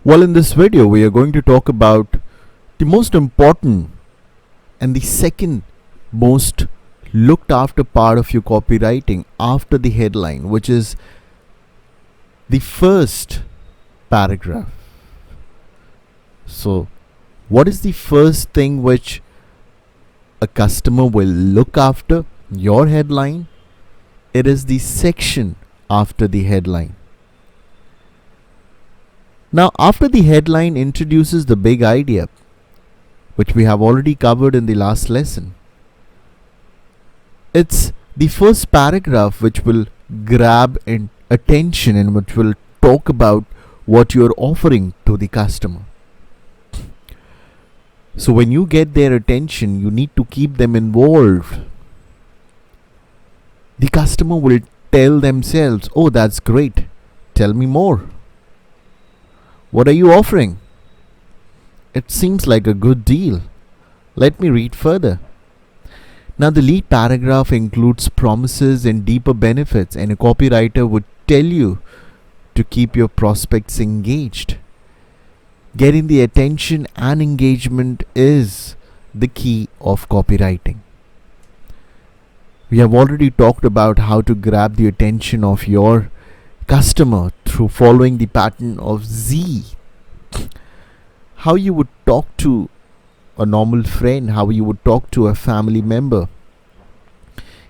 Well, in this video, we are going to talk about the most important and the second most looked after part of your copywriting after the headline, which is the first paragraph. So, what is the first thing which a customer will look after your headline? It is the section after the headline. Now, after the headline introduces the big idea, which we have already covered in the last lesson, it's the first paragraph which will grab attention and which will talk about what you're offering to the customer. So when you get their attention, you need to keep them involved. The customer will tell themselves, "Oh, that's great. Tell me more. What are you offering? It seems like a good deal. Let me read further." Now, the lead paragraph includes promises and deeper benefits, and a copywriter would tell you to keep your prospects engaged. Getting the attention and engagement is the key of copywriting. We have already talked about how to grab the attention of your customer through following the pattern of Z. How you would talk to a normal friend, how you would talk to a family member,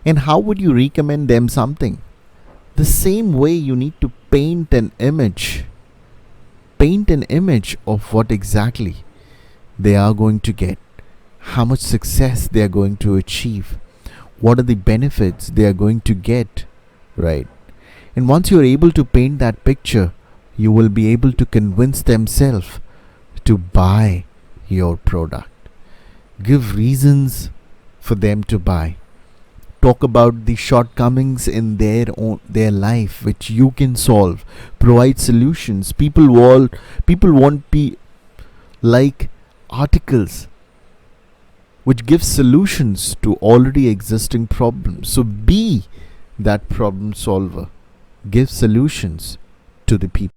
and how would you recommend them something. The same way you need to paint an image of what exactly they are going to get, how much success they are going to achieve, what are the benefits they are going to get, right? And once you're able to paint that picture, you will be able to convince themselves to buy your product. Give reasons for them to buy. Talk about the shortcomings in their life which you can solve. Provide solutions. People want be like articles which give solutions to already existing problems. So be that problem solver. Give solutions to the people.